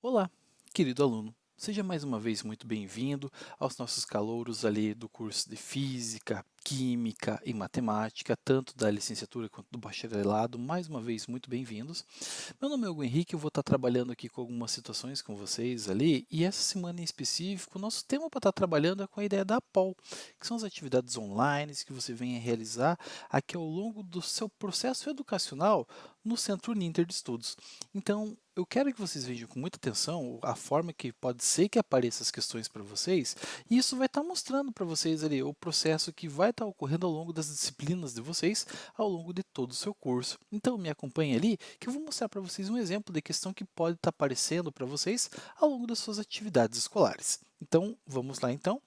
Olá, querido aluno. Seja mais uma vez muito bem-vindo aos nossos calouros ali do curso de Física, Química e Matemática, tanto da licenciatura quanto do bacharelado. Mais uma vez, muito bem-vindos. Meu nome é Hugo Henrique, eu vou estar trabalhando aqui com algumas situações com vocês ali, e essa semana em específico, nosso tema para estar trabalhando é com a ideia da APOL, que são as atividades online que você vem a realizar aqui ao longo do seu processo educacional no Centro Uninter de Estudos. Então, eu quero que vocês vejam com muita atenção a forma que pode ser que apareçam as questões para vocês, e isso vai estar mostrando para vocês ali o processo que vai estar ocorrendo ao longo das disciplinas de vocês, ao longo de todo o seu curso. Então, me acompanhe ali, que eu vou mostrar para vocês um exemplo de questão que pode estar aparecendo para vocês ao longo das suas atividades escolares. Então, vamos lá então.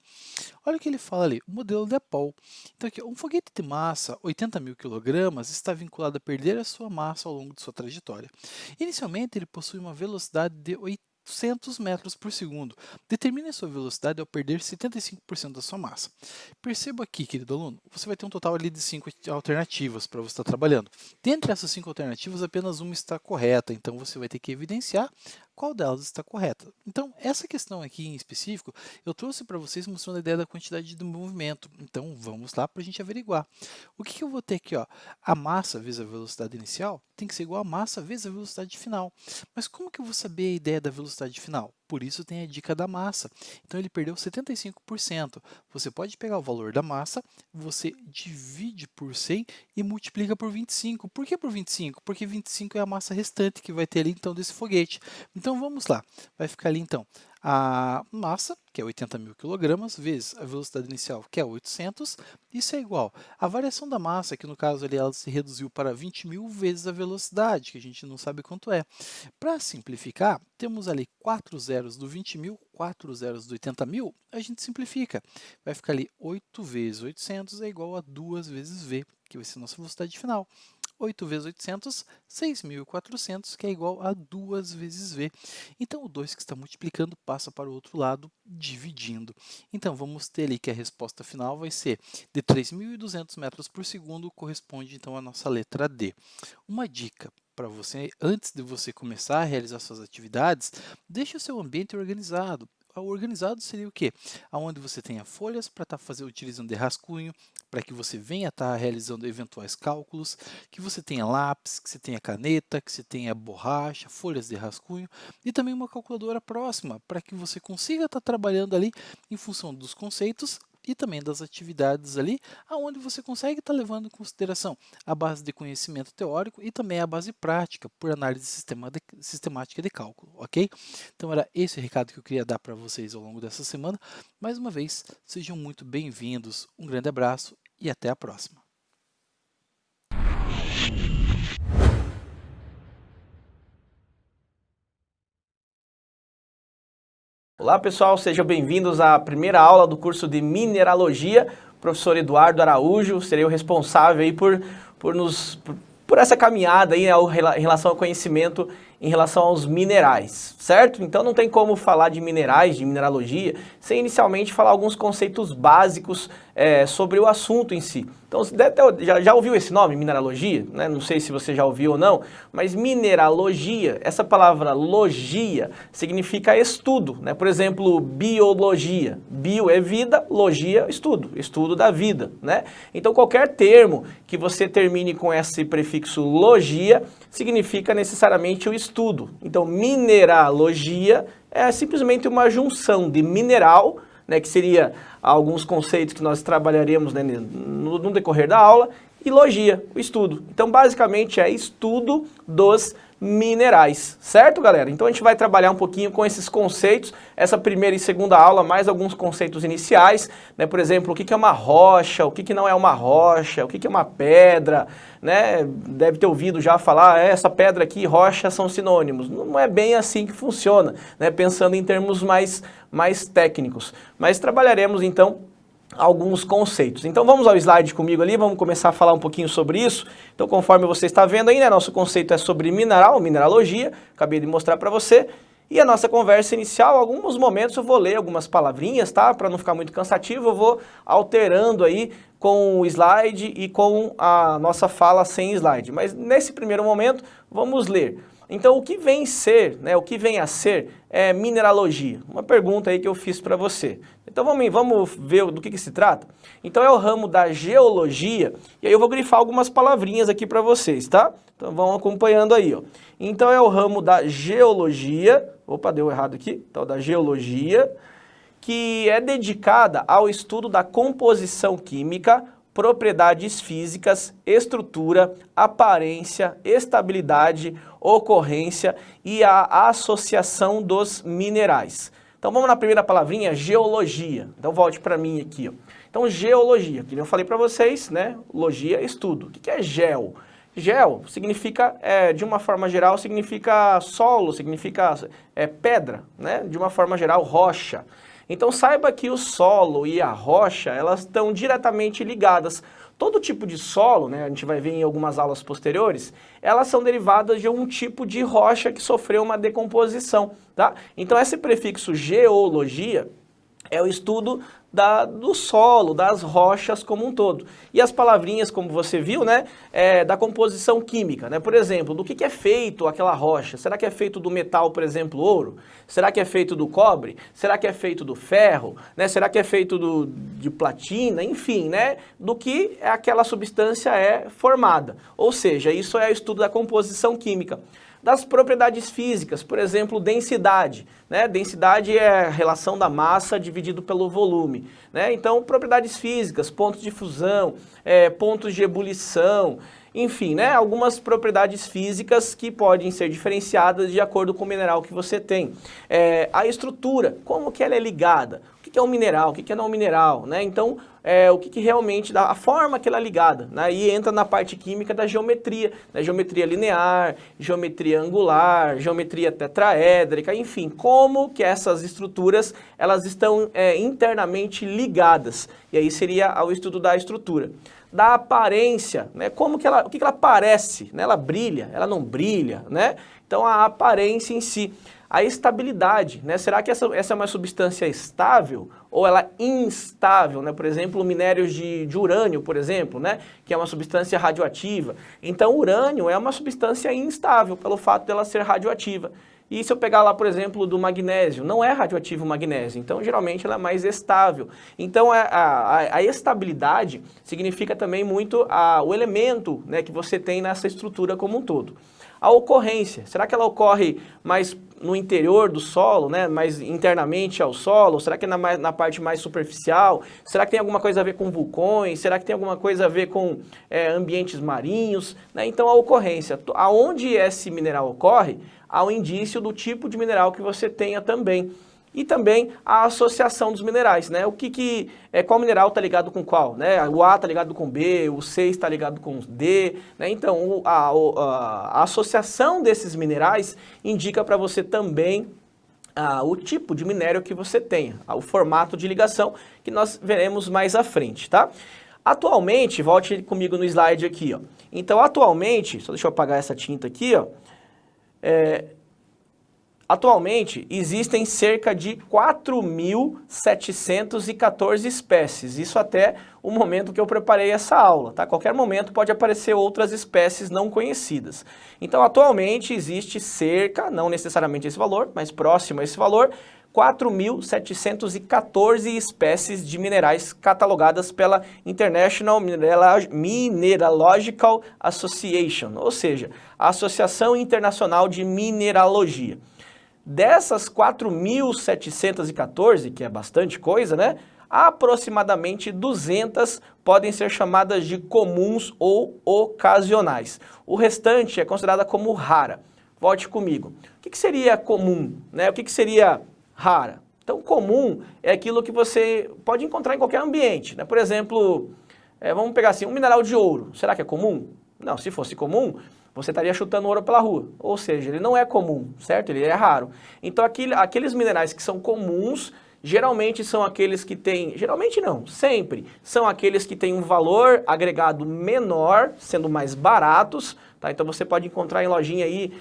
Olha o que ele fala ali, o modelo de Apol. Então aqui, um foguete de massa 80.000 kg está vinculado a perder a sua massa ao longo de sua trajetória. Inicialmente, ele possui uma velocidade de 800 metros por segundo. Determine a sua velocidade ao perder 75% da sua massa. Perceba aqui, querido aluno, você vai ter um total ali de 5 alternativas para você estar trabalhando. Dentre essas 5 alternativas, apenas uma está correta, então você vai ter que evidenciar qual delas está correta. Então, essa questão aqui em específico, eu trouxe para vocês mostrando a ideia da quantidade de movimento. Então, vamos lá para a gente averiguar. O que eu vou ter aqui? Ó? A massa vezes a velocidade inicial tem que ser igual a massa vezes a velocidade final. Mas como que eu vou saber a ideia da velocidade final? Por isso tem a dica da massa. Então, ele perdeu 75%. Você pode pegar o valor da massa, você divide por 100 e multiplica por 25. Por que por 25? Porque 25 é a massa restante que vai ter ali, então, desse foguete. Então, vamos lá. Vai ficar ali, então, a massa, que é 80.000 kg, vezes a velocidade inicial, que é 800, isso é igual. A variação da massa, que no caso ali ela se reduziu para 20.000 vezes a velocidade, que a gente não sabe quanto é. Para simplificar, temos ali 4 zeros do 20.000, 4 zeros do 80.000, a gente simplifica. Vai ficar ali 8 vezes 800 é igual a 2 vezes V, que vai ser a nossa velocidade final. 8 vezes 800, 6.400, que é igual a 2 vezes V. Então, o 2 que está multiplicando passa para o outro lado, dividindo. Então, vamos ter ali que a resposta final vai ser de 3.200 metros por segundo, corresponde então à nossa letra D. Uma dica para você, antes de você começar a realizar suas atividades, deixe o seu ambiente organizado. O organizado seria o quê? Onde você tenha folhas para estar utilizando de rascunho, para que você venha estar realizando eventuais cálculos, que você tenha lápis, que você tenha caneta, que você tenha borracha, folhas de rascunho e também uma calculadora próxima, para que você consiga estar trabalhando ali em função dos conceitos e também das atividades ali, aonde você consegue estar levando em consideração a base de conhecimento teórico e também a base prática, por análise sistemática de cálculo, ok? Então, era esse o recado que eu queria dar para vocês ao longo dessa semana. Mais uma vez, sejam muito bem-vindos, um grande abraço e até a próxima. Olá pessoal, sejam bem-vindos à primeira aula do curso de Mineralogia. Professor Eduardo Araújo, serei o responsável aí por essa caminhada aí, em relação ao conhecimento em relação aos minerais, certo? Então não tem como falar de minerais, de mineralogia, sem inicialmente falar alguns conceitos básicos sobre o assunto em si. Então, você já ouviu esse nome, mineralogia? Né? Não sei se você já ouviu ou não, mas mineralogia, essa palavra logia, significa estudo, né? Por exemplo, biologia. Bio é vida, logia, estudo, estudo da vida, né? Então, qualquer termo que você termine com esse prefixo logia, significa necessariamente o estudo. Então, mineralogia é simplesmente uma junção de mineral, né, que seria alguns conceitos que nós trabalharemos, né, no decorrer da aula, e logia, o estudo. Então, basicamente, é estudo dos minerais, certo, galera? Então, a gente vai trabalhar um pouquinho com esses conceitos, essa primeira e segunda aula, mais alguns conceitos iniciais, né? Por exemplo, o que é uma rocha, o que não é uma rocha, o que é uma pedra, né? Deve ter ouvido já falar, essa pedra aqui e rocha são sinônimos. Não é bem assim que funciona, né? Pensando em termos mais técnicos. Mas trabalharemos, então, alguns conceitos. Então vamos ao slide comigo ali, vamos começar a falar um pouquinho sobre isso. Então, conforme você está vendo aí, né, nosso conceito é sobre mineral, mineralogia, acabei de mostrar para você. E a nossa conversa inicial, alguns momentos eu vou ler algumas palavrinhas, tá? Para não ficar muito cansativo, eu vou alterando aí com o slide e com a nossa fala sem slide. Mas nesse primeiro momento, vamos ler. Então, o que vem ser, né, o que vem a ser é mineralogia? Uma pergunta aí que eu fiz para você. Então, vamos ver do que se trata? Então, é o ramo da geologia, e aí eu vou grifar algumas palavrinhas aqui para vocês, tá? Então, vão acompanhando aí, ó. Então, é o ramo da geologia, opa, deu errado aqui, então, da geologia, que é dedicada ao estudo da composição química, propriedades físicas, estrutura, aparência, estabilidade, ocorrência e a associação dos minerais. Então vamos na primeira palavrinha, geologia. Então volte para mim aqui, ó. Então geologia, que eu falei para vocês, né? Logia, estudo. O que é geo? Geo significa, de uma forma geral, significa solo, significa pedra, né? De uma forma geral, rocha. Então saiba que o solo e a rocha, elas estão diretamente ligadas. Todo tipo de solo, né, a gente vai ver em algumas aulas posteriores, elas são derivadas de um tipo de rocha que sofreu uma decomposição, tá? Então esse prefixo geologia é o estudo do solo, das rochas como um todo. E as palavrinhas, como você viu, né, da composição química, né? Por exemplo, do que é feito aquela rocha? Será que é feito do metal, por exemplo, ouro? Será que é feito do cobre? Será que é feito do ferro? Né? Será que é feito de platina? Enfim, né? Do que aquela substância é formada. Ou seja, isso é o estudo da composição química. Das propriedades físicas, por exemplo, densidade, né? Densidade é a relação da massa dividido pelo volume, né? Então, propriedades físicas, pontos de fusão, pontos de ebulição, enfim, né? Algumas propriedades físicas que podem ser diferenciadas de acordo com o mineral que você tem. A estrutura, como que ela é ligada? O que é um mineral? O que não é um mineral? Né? Então, o que realmente dá, a forma que ela é ligada, né? E entra na parte química da geometria, né? Geometria linear, geometria angular, geometria tetraédrica, enfim, como que essas estruturas elas estão internamente ligadas. E aí seria o estudo da estrutura. Da aparência, né? Como que ela, o que ela parece, né? Ela brilha, ela não brilha, né? Então a aparência em si. A estabilidade, né? Será que essa é uma substância estável ou ela é instável, né? Por exemplo, minérios de urânio, por exemplo, né? Que é uma substância radioativa. Então, o urânio é uma substância instável pelo fato dela ser radioativa. E se eu pegar lá, por exemplo, do magnésio, não é radioativo o magnésio, então geralmente ela é mais estável. Então a estabilidade significa também muito o elemento, né, que você tem nessa estrutura como um todo. A ocorrência, será que ela ocorre mais no interior do solo, né, mais internamente ao solo? Será que é na parte mais superficial? Será que tem alguma coisa a ver com vulcões? Será que tem alguma coisa a ver com ambientes marinhos? Né? Então a ocorrência, aonde esse mineral ocorre, há um indício do tipo de mineral que você tenha também. E também a associação dos minerais, né? Qual mineral está ligado com qual, né? O A está ligado com B, o C está ligado com D, né? Então, a associação desses minerais indica para você também o tipo de minério que você tenha, o formato de ligação que nós veremos mais à frente, tá? Atualmente, volte comigo no slide aqui, ó. Então, atualmente, só deixa eu apagar essa tinta aqui, ó. Atualmente, existem cerca de 4.714 espécies, isso até o momento que eu preparei essa aula, tá? A qualquer momento pode aparecer outras espécies não conhecidas. Então, atualmente, existe cerca, não necessariamente esse valor, mas próximo a esse valor, 4.714 espécies de minerais catalogadas pela International Mineralogical Association, ou seja, a Associação Internacional de Mineralogia. Dessas 4.714, que é bastante coisa, né? Aproximadamente 200 podem ser chamadas de comuns ou ocasionais. O restante é considerada como rara. Volte comigo. O que seria comum, né? O que seria rara? Então, comum é aquilo que você pode encontrar em qualquer ambiente, né? Por exemplo, vamos pegar assim, um mineral de ouro. Será que é comum? Não, se fosse comum, você estaria chutando ouro pela rua, ou seja, ele não é comum, certo? Ele é raro. Então, aqueles minerais que são comuns, geralmente são aqueles que têm, geralmente não, sempre, são aqueles que têm um valor agregado menor, sendo mais baratos, tá? Então, você pode encontrar em lojinha aí,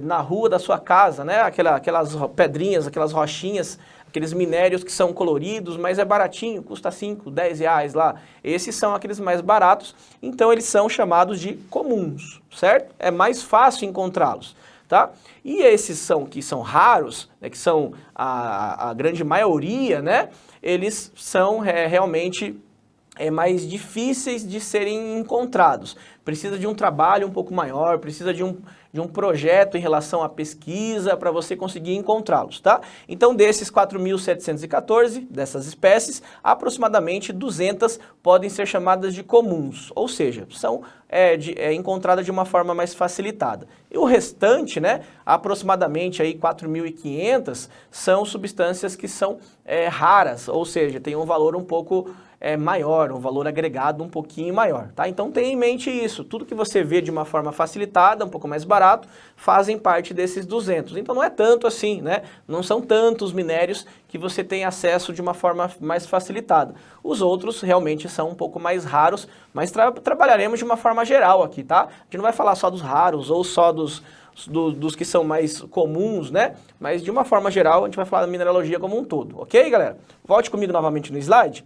na rua da sua casa, né? Aquelas pedrinhas, aquelas rochinhas, aqueles minérios que são coloridos, mas é baratinho, custa 5, 10 reais lá. Esses são aqueles mais baratos, então eles são chamados de comuns, certo? É mais fácil encontrá-los. tá? E esses que são raros, né, que são a grande maioria, né, eles são realmente mais difíceis de serem encontrados. Precisa de um trabalho um pouco maior, precisa de um projeto em relação à pesquisa para você conseguir encontrá-los, tá? Então, desses 4.714, dessas espécies, aproximadamente 200 podem ser chamadas de comuns, ou seja, são encontradas de uma forma mais facilitada. E o restante, né, aproximadamente aí 4.500, são substâncias que são raras, ou seja, tem um valor um pouco maior, um valor agregado um pouquinho maior, tá? Então tenha em mente isso, tudo que você vê de uma forma facilitada, um pouco mais barato, fazem parte desses 200. Então não é tanto assim, né? Não são tantos minérios que você tem acesso de uma forma mais facilitada. Os outros realmente são um pouco mais raros, mas trabalharemos de uma forma geral aqui, tá? A gente não vai falar só dos raros ou só dos que são mais comuns, né? Mas de uma forma geral a gente vai falar da mineralogia como um todo, ok, galera? Volte comigo novamente no slide.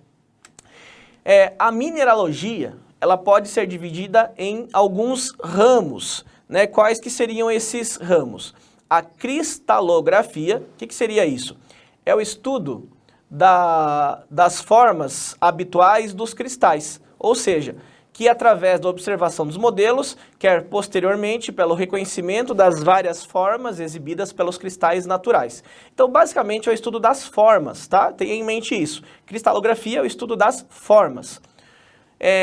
A mineralogia, ela pode ser dividida em alguns ramos, né? Quais que seriam esses ramos? A cristalografia, o que seria isso? É o estudo das formas habituais dos cristais, ou seja, que através da observação dos modelos, quer posteriormente pelo reconhecimento das várias formas exibidas pelos cristais naturais. Então, basicamente, é o estudo das formas, tá? Tenha em mente isso. Cristalografia é o estudo das formas.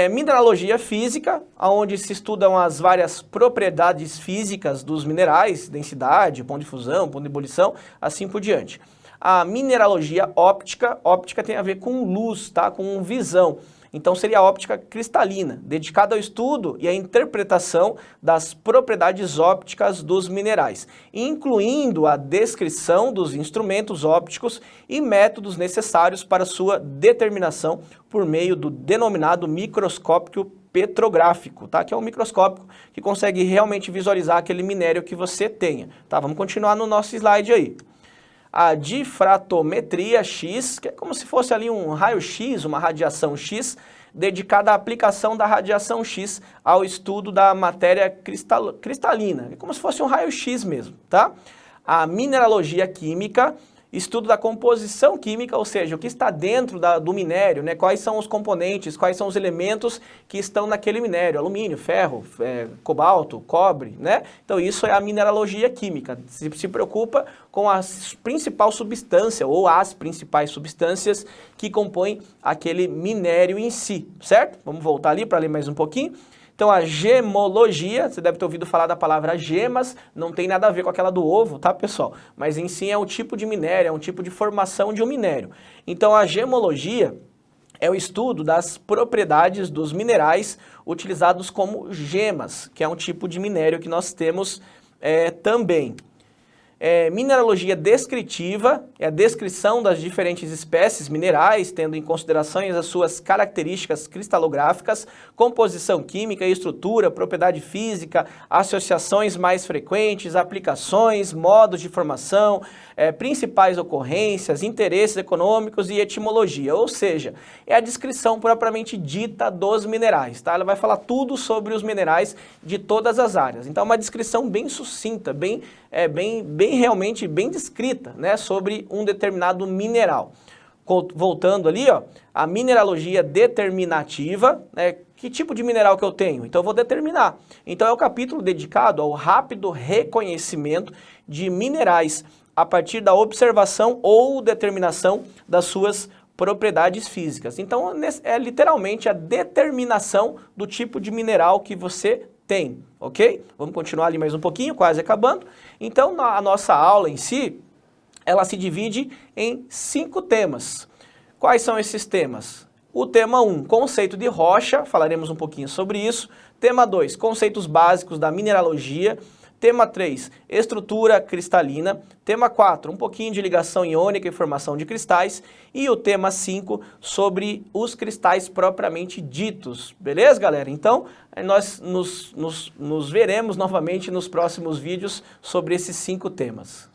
Mineralogia física, onde se estudam as várias propriedades físicas dos minerais, densidade, ponto de fusão, ponto de ebulição, assim por diante. A mineralogia óptica, óptica tem a ver com luz, tá? Com visão. Então seria a óptica cristalina, dedicada ao estudo e à interpretação das propriedades ópticas dos minerais, incluindo a descrição dos instrumentos ópticos e métodos necessários para sua determinação por meio do denominado microscópio petrográfico, tá? Que é um microscópio que consegue realmente visualizar aquele minério que você tenha, tá? Vamos continuar no nosso slide aí. A difratometria X, que é como se fosse ali um raio-x, uma radiação X, dedicada à aplicação da radiação X ao estudo da matéria cristalina, é como se fosse um raio-x mesmo, tá? A mineralogia química, estudo da composição química, ou seja, o que está dentro do minério, né? Quais são os componentes, quais são os elementos que estão naquele minério, alumínio, ferro, cobalto, cobre, né? Então isso é a mineralogia química, se preocupa com a principal substância ou as principais substâncias que compõem aquele minério em si, certo? Vamos voltar ali para ler mais um pouquinho. Então a gemologia, você deve ter ouvido falar da palavra gemas, não tem nada a ver com aquela do ovo, tá, pessoal? Mas em si é um tipo de minério, é um tipo de formação de um minério. Então a gemologia é o estudo das propriedades dos minerais utilizados como gemas, que é um tipo de minério que nós temos também. Mineralogia descritiva é a descrição das diferentes espécies minerais, tendo em consideração as suas características cristalográficas, composição química, estrutura, propriedade física, associações mais frequentes, aplicações, modos de formação, principais ocorrências, interesses econômicos e etimologia, ou seja, é a descrição propriamente dita dos minerais, tá? Ela vai falar tudo sobre os minerais de todas as áreas. Então, é uma descrição bem sucinta, realmente bem descrita, né, sobre um determinado mineral. Voltando ali, ó, a mineralogia determinativa, né, que tipo de mineral que eu tenho? Então eu vou determinar. Então é o capítulo dedicado ao rápido reconhecimento de minerais a partir da observação ou determinação das suas propriedades físicas. Então é literalmente a determinação do tipo de mineral que você tem, ok? Vamos continuar ali mais um pouquinho, quase acabando. Então, a nossa aula em si, ela se divide em 5 temas. Quais são esses temas? O tema 1, conceito de rocha, falaremos um pouquinho sobre isso. Tema 2, conceitos básicos da mineralogia. Tema 3, estrutura cristalina. Tema 4, um pouquinho de ligação iônica e formação de cristais. E o tema 5, sobre os cristais propriamente ditos. Beleza, galera? Então, nós nos veremos novamente nos próximos vídeos sobre esses 5 temas.